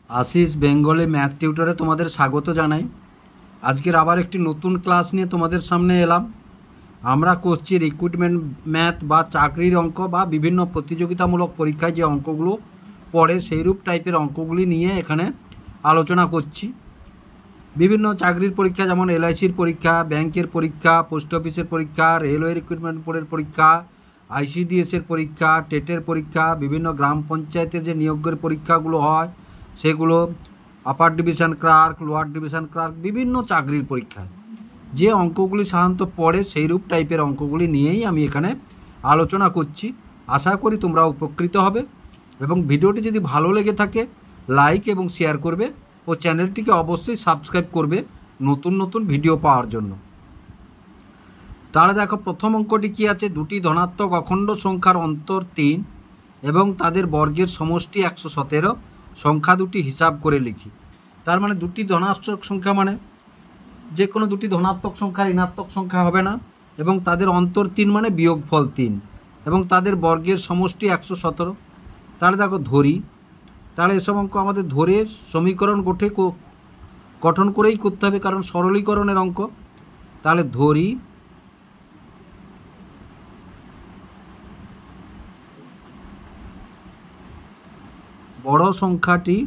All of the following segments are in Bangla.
आशीष बेंगली मैथ टिউটরে তোমাদের স্বাগত জানাই। আজকের আবার একটি নতুন ক্লাস নিয়ে তোমাদের সামনে এলাম। আমরা করছি রিক্রুটমেন্ট ম্যাথ বা চাকরির অঙ্ক বা বিভিন্ন প্রতিযোগিতামূলক পরীক্ষায় যে অঙ্কগুলো পড়ে সেইরূপ টাইপের অঙ্কগুলি নিয়ে এখানে আলোচনা করছি। বিভিন্ন চাকরির পরীক্ষা যেমন এলআইসির পরীক্ষা, ব্যাংকের পরীক্ষা, পোস্ট অফিসের পরীক্ষা, রেলওয়ে রিক্রুটমেন্ট বোর্ডের পরীক্ষা, আইসিডিএসের পরীক্ষা, টেটের পরীক্ষা, বিভিন্ন গ্রাম পঞ্চায়েতে যে নিয়োগের পরীক্ষাগুলো হয় সেগুলো, upper division clerk, lower division clerk, বিভিন্ন চাকরির পরীক্ষায় যে অঙ্কগুলি সাধারণত পড়ে সেইরূপ টাইপের অঙ্কগুলি নিয়েই আমি এখানে আলোচনা করছি। আশা করি তোমরা উপকৃত হবে এবং ভিডিওটি যদি ভালো লেগে থাকে লাইক এবং শেয়ার করবে ও চ্যানেলটিকে অবশ্যই সাবস্ক্রাইব করবে নতুন নতুন ভিডিও পাওয়ার জন্য। তাহলে দেখো প্রথম অঙ্কটি কি আছে, দুটি ধনাত্মক অখণ্ড সংখ্যার অন্তর 3 এবং তাদের বর্গের সমষ্টি 117 সংখ্যা দুটি হিসাব করে লিখি। তার মানে দুটি ধনাত্মক সংখ্যা মানে যে কোনো দুটি ধনাত্মক সংখ্যার ঋণাত্মক সংখ্যা হবে না এবং তাদের অন্তর 3 মানে বিয়োগফল 3 এবং তাদের বর্গের সমষ্টি 117। তাহলে দেখো ধরি, তাহলে এসব অঙ্ক আমাদের ধরে সমীকরণ গঠন করেই করতে হবে কারণ সরলীকরণের অঙ্ক। তাহলে ধরি বড় সংখ্যাটি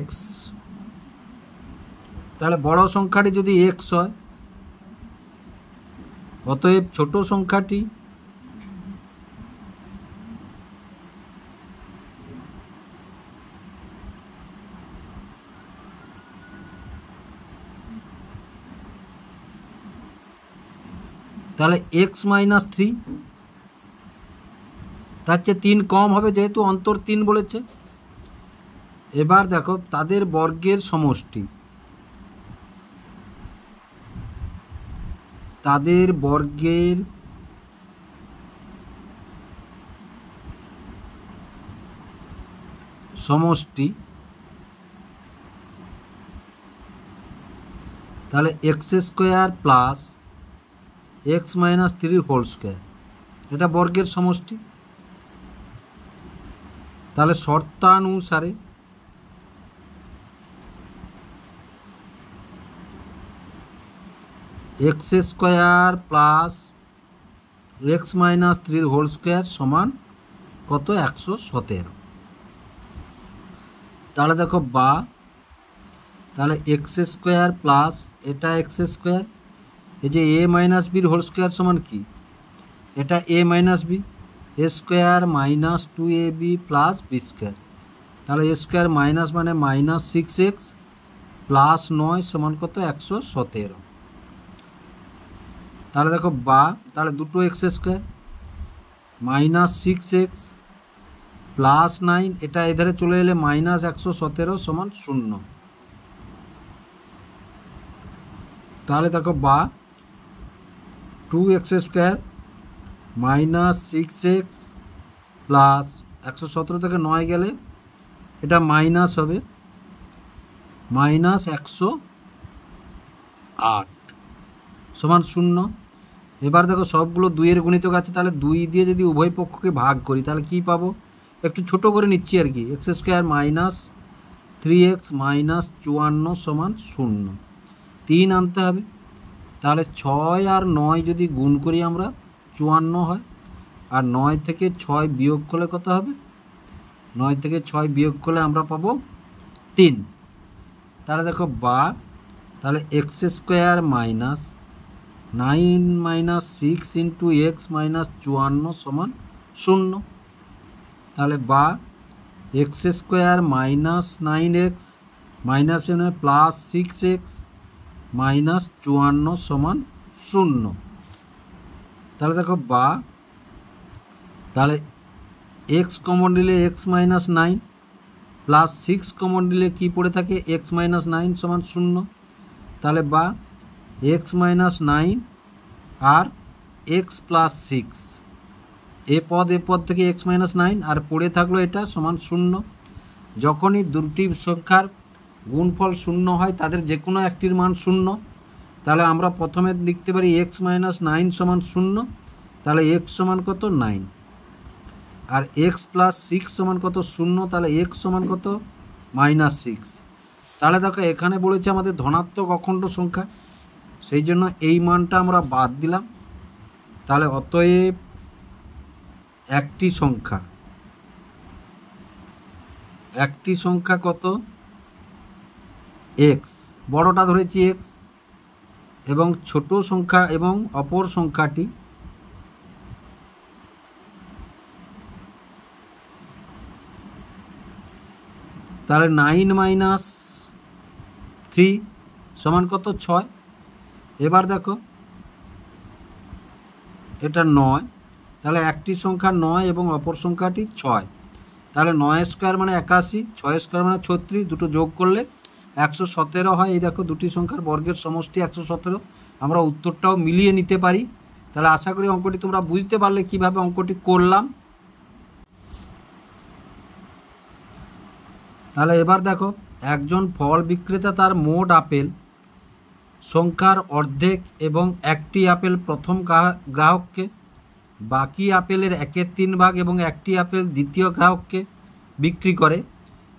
x, তাহলে বড় সংখ্যাটি যদি x হয় অতএব ছোট সংখ্যাটি তাহলে x - 3, তার চেয়ে 3 কম হবে যেহেতু অন্তর 3 বলেছে। এবার দেখো তাদের বর্গের সমষ্টি, তাদের বর্গের সমষ্টি তাহলে x² plus x - 3 whole square, এটা বর্গের সমষ্টি। তাহলে শর্তানুসারে x² plus x - 3 whole square সমান কত, 117। তাহলে দেখো বা, তাহলে x² প্লাস এটা x², এই যে a - b হোল স্কোয়ার সমান কি, এটা a - b, a square minus 2ab plus b square. তাহলে a স্কোয়ার মাইনাস মানে -6x প্লাস 9 সমান কত, 117। তাহলে দেখো বা, তাহলে দুটো x² -6x প্লাস 9, এটা এধারে চলে এলে -117 সমান 0। তাহলে দেখো বা 2x² -6x প্লাস 117 থেকে 9 গেলে এটা মাইনাস হবে -108 সমান 0। এবার দেখো সবগুলো 2 এর গুণিতক আছে, তাহলে 2 দিয়ে যদি উভয় পক্ষকে ভাগ করি তাহলে কি পাবো, একটু ছোট করে নিচ্ছি আর কি, x² -3x -54 সমান 0, 3 আনতে হবে। তাহলে 6 আর 9 যদি গুণ করি আমরা 54 হয়, আর 9 থেকে 6 বিয়োগ করলে কত হবে, 9 থেকে 6 বিয়োগ করলে আমরা পাবো 3। তাহলে দেখো বা, তাহলে x² -9 - 6 × x -54 সমান 0। তাহলে বা x² -9x minus plus 6x -54 সমান 0। তাহলে দেখো বা, তাহলে x কমন নিলে x - 9 প্লাস 6 কমন নিলে কি পড়ে থাকে, x - 9 সমান 0। তাহলে বা x - 9 আর x প্লাস 6, এ পদ থেকে x - 9 আর পড়ে থাকলো এটা সমান 0। যখনই দুটি সংখ্যার গুণফল 0 হয় তাদের যে কোনো একটির মান 0, তাহলে আমরা প্রথমে লিখতে পারি এক্স মাইনাস 9 সমান 0। তাহলে এক্স সমান কত 9, আর এক্স প্লাস 6 সমান কত 0। তাহলে এক্স সমান কত -6। তাহলে দেখো এখানে বলেছে আমাদের ধনাত্মক অখণ্ড সংখ্যা, সেই জন্য এই মানটা আমরা বাদ দিলাম। তাহলে অতএব একটি সংখ্যা কত এক্স, বড়টা ধরেছি এক্স, এবং ছোট সংখ্যা এবং অপর সংখ্যাটি তাহলে 9 - 3 সমান কত 6। এবার দেখো এটা 9, তাহলে একটি সংখ্যা 9 এবং অপর সংখ্যাটি 6। তাহলে 9 স্কোয়ার মানে 81, 6 স্কোয়ার মানে 36, দুটো যোগ করলে 117 হয়। এই দেখো দুটি সংখ্যার বর্গের সমষ্টি 117। আমরা উত্তরটাও মিলিয়ে নিতে পারি। তাহলে আশা করি অঙ্কটি তোমরা বুঝতে পারলে কিভাবে অঙ্কটি করলাম। তাহলে এবার দেখো একজন ফল বিক্রেতা তার মোট আপেল সংখ্যার অর্ধেক এবং একটি আপেল প্রথম গ্রাহককে, বাকি আপেলের 1/3 ভাগ এবং একটি আপেল দ্বিতীয় গ্রাহককে বিক্রি করে,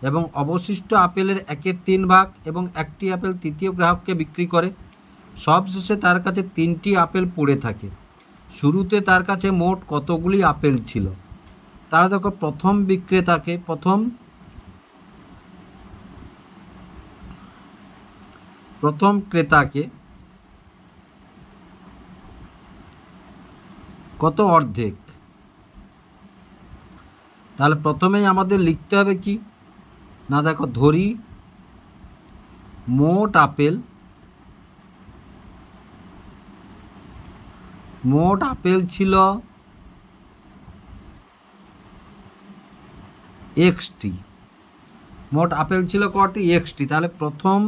এবং অবশিষ্ট আপেলের 1/3 ভাগ এবং একটি আপেল তৃতীয় গ্রাহককে বিক্রি করে। সবশেষে তার কাছে 3টি আপেল পড়ে থাকে। শুরুতে তার কাছে মোট কতগুলি আপেল ছিল? তাহলে দেখো প্রথম ক্রেতাকে কত অর্ধেক, তাহলে প্রথমেই আমাদের লিখতে হবে কি না, দেখো ধরি মোট আপেল ছিল এক্সটি, মোট আপেল ছিল কটি এক্সটি। তাহলে প্রথম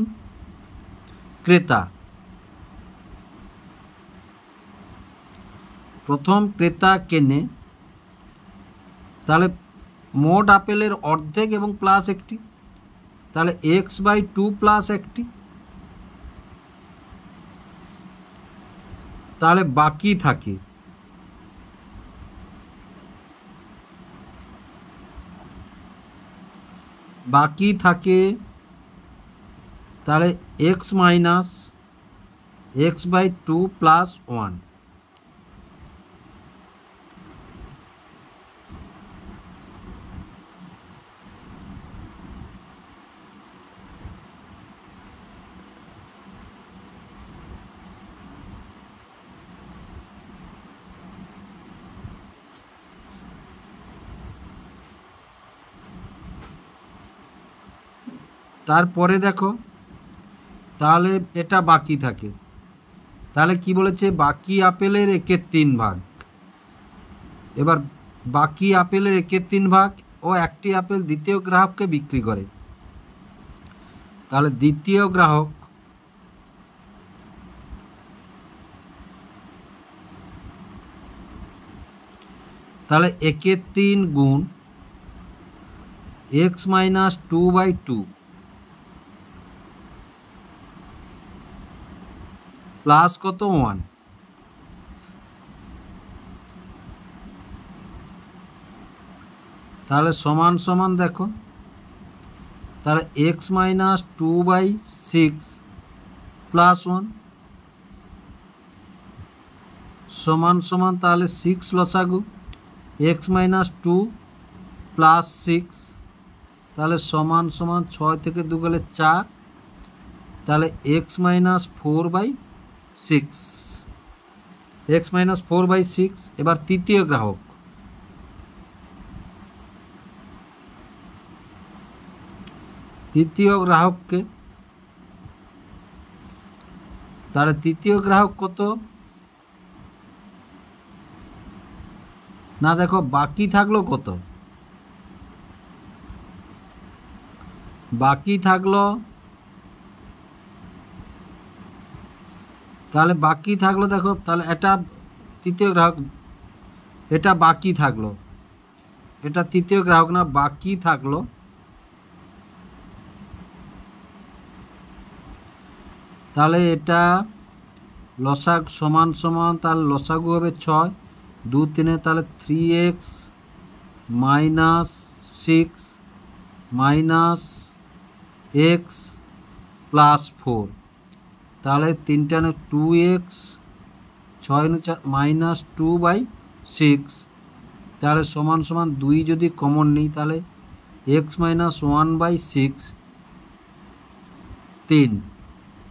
ক্রেতা কেনে, তাহলে মোট আপেলের অর্ধেক এবং প্লাস একটি, তাহলে x/2 প্লাস একটি। তাহলে বাকি থাকে তাহলে x মাইনাস x/2 প্লাস 1। তারপরে দেখো তাহলে এটা বাকি থাকে, তাহলে কি বলেছে বাকি আপেলের 1/3 ভাগ। এবার বাকি আপেলের 1/3 ভাগ ও একটি আপেল দ্বিতীয় গ্রাহককে বিক্রি করে। তাহলে দ্বিতীয় গ্রাহক তাহলে 1/3 গুণ x-2/2 প্লাস কত 1। তাহলে সমান সমান দেখো তাহলে x-2/6 প্লাস 1 সমান সমান তাহলে 6 লসাগু x-2 প্লাস 6, তাহলে সমান সমান 6 থেকে 2 গেলে 4, তাহলে x-4/6। এবার তৃতীয় গ্রাহককে তাহলে তৃতীয় গ্রাহক কত না, দেখো বাকি থাকলো কত, তাহলে বাকি থাকলো দেখো, তাহলে এটা তৃতীয় গ্রাহক, এটা বাকি থাকলো, এটা তৃতীয় গ্রাহক না, বাকি থাকলো। তাহলে এটা লসাগ সমান সমান, তাহলে লসাগু হবে 6, 2 3 তাহলে 3x minus 6 minus x plus 4, তাহলে 3 টানে 2x, 6 মাইনাস 2/6, তাহলে সমান সমান 2 যদি কমন নিই তাহলে x মাইনাস 1/6 3,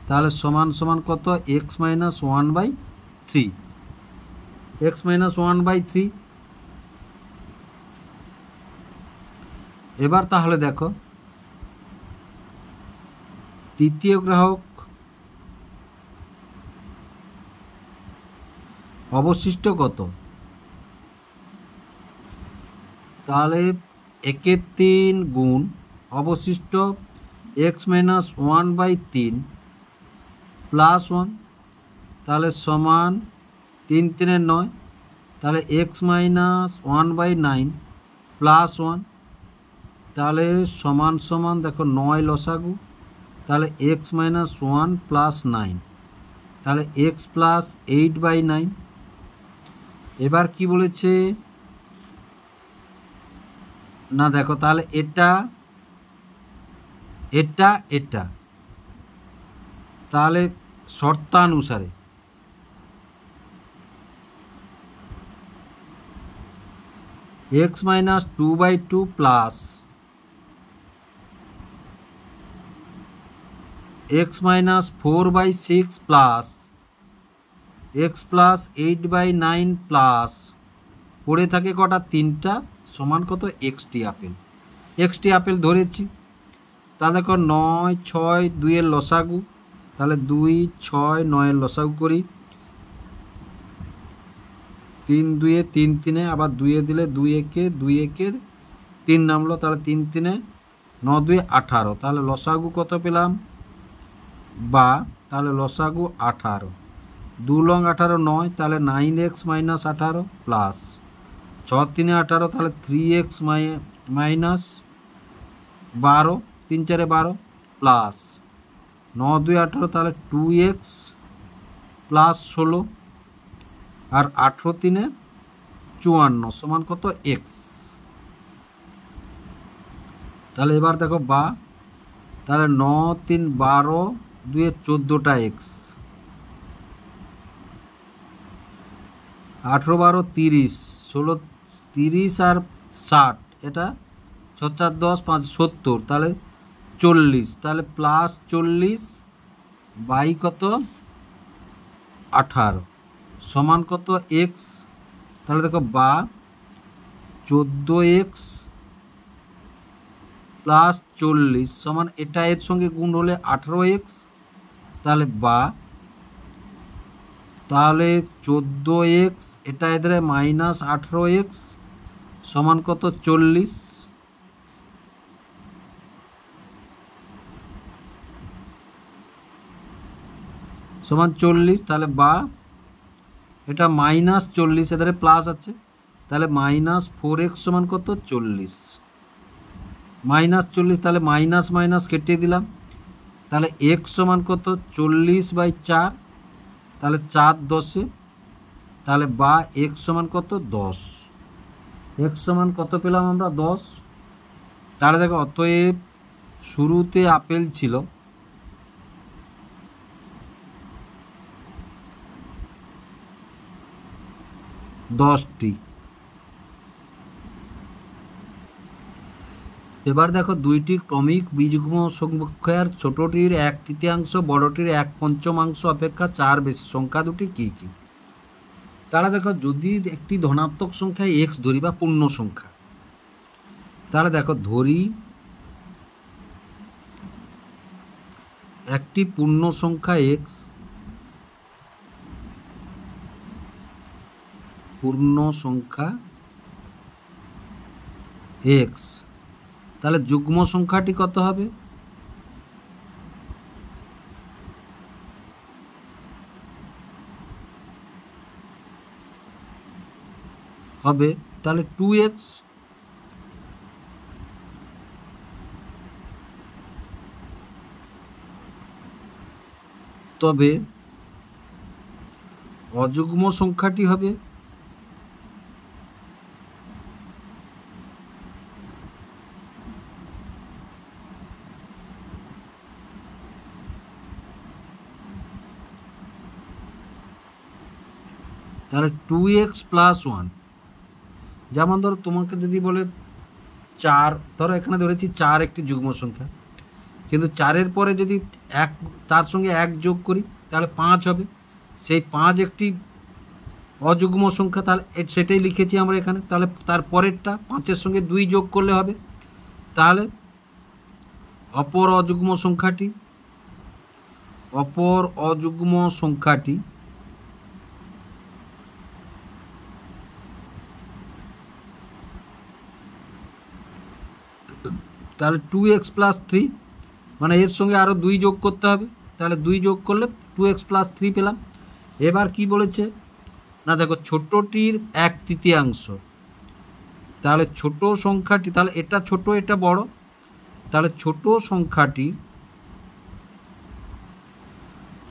তাহলে সমান সমান কত x মাইনাস 1/3, x মাইনাস 1/3। এবার তাহলে দেখো তৃতীয় গ্রাহক অবশিষ্ট কত, তাহলে 1/3 গুণ অবশিষ্ট x মাইনাস 1/3 প্লাস 1, তাহলে সমান 3 3 9, তাহলে x মাইনাস 1/9 প্লাস 1, তাহলে সমান সমান দেখো 9 লসাগু, তাহলে x মাইনাস 1 প্লাস 9, তাহলে x প্লাস 8/9। এবার কি বলেছে না দেখো, তাহলে এটা এটা এটা, তাহলে শর্তানুসারে x minus 2/2 plus x minus 4/6 plus x plus 8/9 plus পড়ে থাকে কটা 3টা, সমান কত xটি আপেল। xটি আপেল ধরেছি, তা দেখো 9 6 2 এর লসাগু, তাহলে 2 6 9 এর লসাগু করি, 3 2 3 3, আবার 2 দিলে 2 1 2 1 3 নামলো, তাহলে 3 3 9 2 18, তাহলে লসাগু কত পেলাম বা, তাহলে লসাগু 18, 2 লং 18 9, তাহলে 9x মাইনাস 18 প্লাস 6 3 18, তাহলে 3x মাইনাস 12, 3 4 12 প্লাস 9 2 18, তাহলে 2x প্লাস 16 আর 18 3 54 সমান কত x। তাহলে এবার দেখো বা, তাহলে 9 3 12 2 14টা x, 18 12 30 16 30 আর 60, এটা 6 4 10 5 70, তাহলে 40, তাহলে প্লাস 40 বাই কত 18 সমান কত x। তাহলে দেখো বা 14x প্লাস 40 সমান, এটা এর সঙ্গে গুণ হলে 18x, তাহলে বা, তাহলে 14x এটা এদের মাইনাস 18x সমান কত 40, সমান 40, তাহলে বা এটা মাইনাস 40 এদের প্লাস আছে, তাহলে মাইনাস 4x সমান কত 40, মাইনাস 40, তাহলে মাইনাস মাইনাস কেটে দিলাম, তাহলে x সমান কত 40/4, তাহলে 4 10, তাহলে বা x সমান কত 10, x সমান কত পেলাম আমরা 10। তাহলে দেখো অতএব শুরুতে আপেল ছিল 10টি। এবার দেখো দুইটি ক্রমিক বীজযুগ্ম সংখ্যার ছোটটির 1/3 বড়টির 1/5 অপেক্ষা 4 বেশি সংখ্যা দুটি কী কী। তাহলে দেখো যদি একটি ধনাত্মক সংখ্যা x ধরি বা পূর্ণ সংখ্যা, তাহলে দেখো ধরি একটি পূর্ণ সংখ্যা x, পূর্ণ সংখ্যা x, তাহলে যুগ্ম সংখ্যাটি কত হবে, হবে তাহলে 2x, তবে অযুগ্ম সংখ্যাটি হবে তাহলে 2x প্লাস 1। যেমন ধরো তোমাকে যদি বলে 4, ধরো এখানে ধরেছি 4 একটি যুগ্ম সংখ্যা, কিন্তু 4-এর পরে যদি তার সঙ্গে 1 যোগ করি তাহলে 5 হবে। সেই 5 একটি অযুগ্ম সংখ্যা, তাহলে সেটাই লিখেছি আমরা এখানে। তাহলে তার পরেরটা 5-এর সঙ্গে 2 যোগ করলে হবে। তাহলে অপর অযুগ্ম সংখ্যাটি তাহলে 2x প্লাস 3, মানে এর সঙ্গে আরও 2 যোগ করতে হবে। তাহলে 2 যোগ করলে 2x প্লাস 3 পেলাম। এবার কি বলেছে না, দেখো ছোটটির 1/3। তাহলে ছোট সংখ্যাটি, তাহলে এটা ছোট এটা বড়, তাহলে ছোট সংখ্যাটির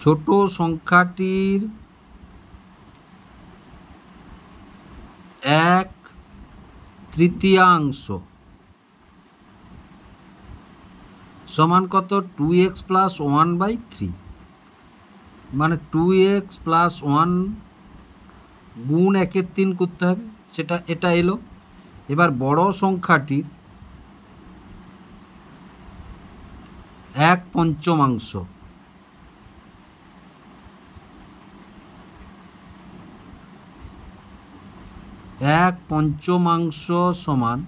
1/3 সমান কত? 2x প্লাস 1/3, মানে 2x প্লাস 1 গুণ 1/3 করতে হবে, সেটা এটা এলো। এবার বড় সংখ্যাটির 1/5 সমান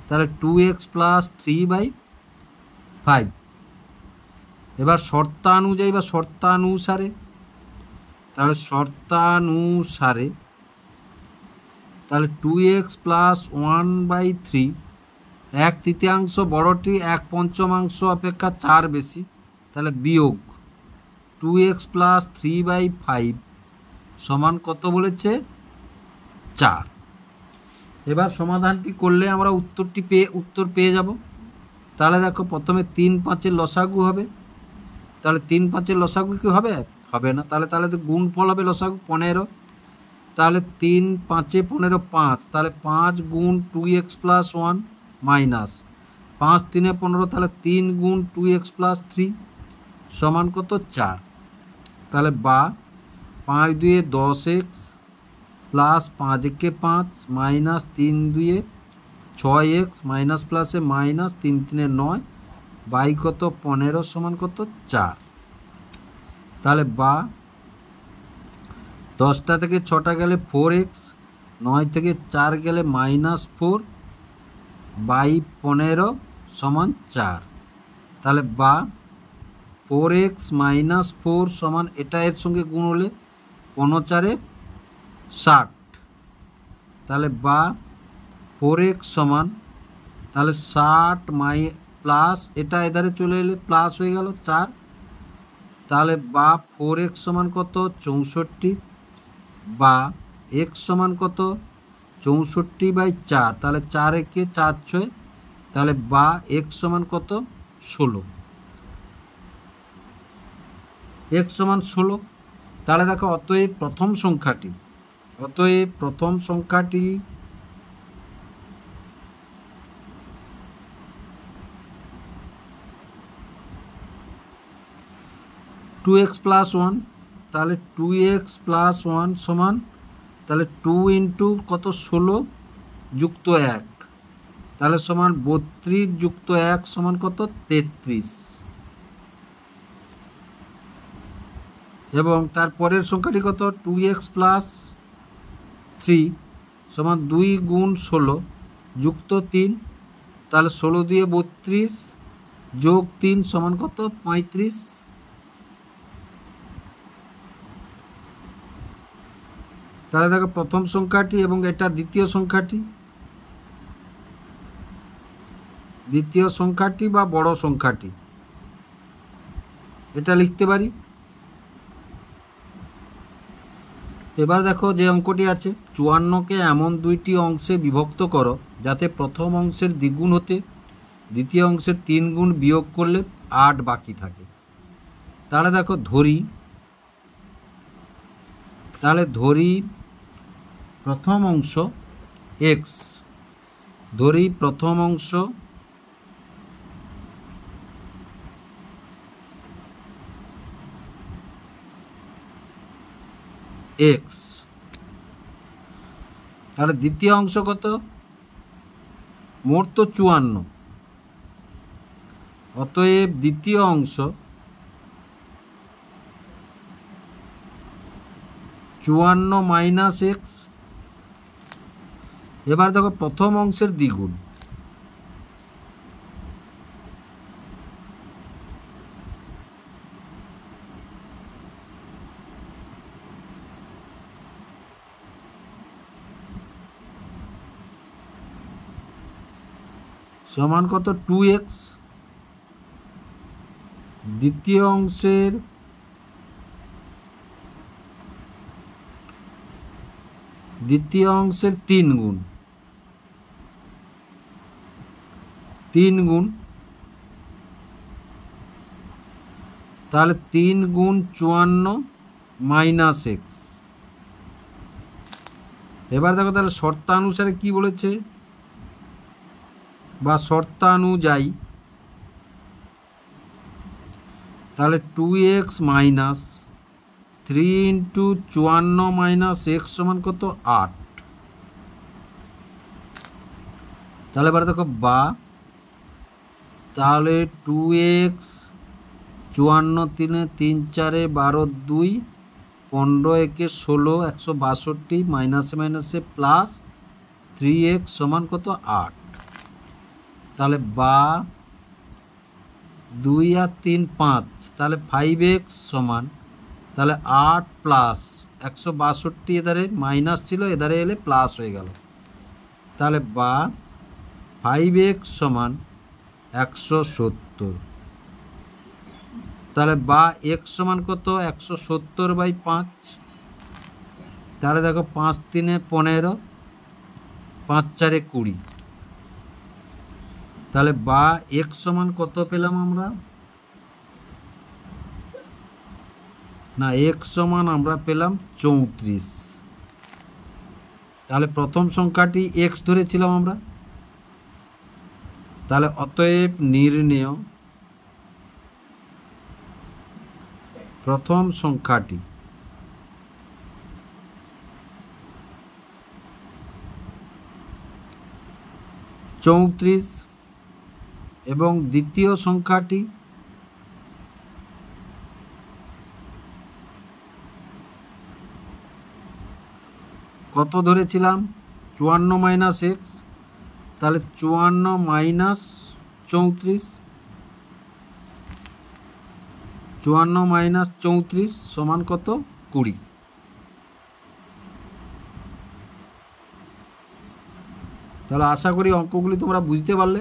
তাহলে 2x প্লাস 3/5। এবার শর্তানুযায়ী বা শর্তানুসারে, তাহলে তাহলে 2x প্লাস 1/3, 1/3 বড়টি 1/5 অপেক্ষা 4 বেশি, তাহলে বিয়োগ 2x প্লাস 3/5 সমান কত বলেছে? 4। এবার সমাধানটি করলে আমরা উত্তর পেয়ে যাব। তাহলে দেখো প্রথমে 3 5-এর লসাগু হবে। তাহলে 3 5-এর লসাগু কি হবে? হবে না। তাহলে তো গুণফল হবে লসাগু 15। তাহলে 3 5-এ 15 5, তাহলে 5 গুণ 2x প্লাস 1 মাইনাস 5 3-এ 15, তাহলে 3 গুণ 2x প্লাস 3 সমান কত? 4। তাহলে বা 5 2-এ 10x plus 5 1-এ 5 minus 3 2-এ 6x minus প্লাসে মাইনাস 3 3-এ 9 বাই কত? 15 সমান কত? 4। তাহলে বা 10টা থেকে 6টা গেলে 4x, 9 থেকে 4 গেলে -4 বাই 15 সমান 4। তাহলে বা 4x -4 সমান, এটা এর সঙ্গে গুণ হলে 15 4-এ 60। তাহলে বা 4x সমান, তাহলে 60 প্লাস এটা এধারে চলে এলে প্লাস হয়ে গেল 4। তাহলে বা 4x সমান কত? 64, বা x সমান কত? 64/4। তাহলে 4 একে 4 6, তাহলে বা x সমান কত? 16। x সমান 16। তাহলে দেখো অতএব প্রথম সংখ্যাটি 2x প্লাস 1, তাহলে 2x প্লাস 1 সমান, তাহলে 2 ইন্টু কত? 16 যুক্ত 1, তাহলে সমান 32 যুক্ত 1 সমান কত? 33। এবং তারপরের সংখ্যাটি কত? 2x প্লাস 3 সমান 2 গুণ 16 যুক্ত 3, তাহলে 16 দিয়ে 32 যোগ 3 সমান কত? 35। তাহলে দেখো প্রথম সংখ্যাটি এবং এটা দ্বিতীয় সংখ্যাটি বা বড় সংখ্যাটি, এটা লিখতে পারি। এবার দেখো যে অঙ্কটি আছে, 54কে এমন 2টি অংশে বিভক্ত করো যাতে প্রথম অংশের দ্বিগুণ হতে দ্বিতীয় অংশের 3 গুণ বিয়োগ করলে 8 বাকি থাকে। তাহলে দেখো ধরি তাহলে ধরি প্রথম অংশ এক্স, ধরি প্রথম অংশ এক্স, তাহলে দ্বিতীয় অংশ কত? মোট তো 54, অতএব দ্বিতীয় অংশ 54 মাইনাস এক্স। এবার দেখো প্রথম অংশের দ্বিগুণ, সমান কত? 2x। দ্বিতীয় অংশের দ্বিতীয় অংশের 3 গুণ, 3 গুণ, তাহলে 3 গুণ 54 মাইনাস এক্স। এবার দেখো তাহলে শর্তানুসারে কি বলেছে বা শর্তানুযায়ী, তাহলে 2x minus 3 into 54 minus x সমান কত? 8। তাহলে এবার দেখো বা, তাহলে 2x 54 3 3 4 12 2 15 1 16 162 মাইনাসে মাইনাসে প্লাস 3x সমান কত? 8। তাহলে বা 2 আর 3 5, তাহলে 5x সমান, তাহলে 8 প্লাস 162, এধারে মাইনাস ছিল এধারে এলে প্লাস হয়ে গেল। তাহলে বা 5x সমান 170। তাহলে বা x সমান কত? 170/5। তাহলে দেখো 5 3 15, 5 4 20। তাহলে বা x সমান কত পেলাম আমরা? না, x সমান আমরা পেলাম 34। তাহলে প্রথম সংখ্যাটি x ধরেছিলাম আমরা, তাহলে অতএব নির্ণেয় প্রথম সংখ্যাটি চৌত্রিশ এবং দ্বিতীয় সংখ্যাটি কত ধরেছিলাম? 54 মাইনাস এক্স। তাহলে 54 মাইনাস 34, 54 মাইনাস 34 সমান কত? 20। তাহলে আশা করি অঙ্কগুলি তোমরা বুঝতে পারলে।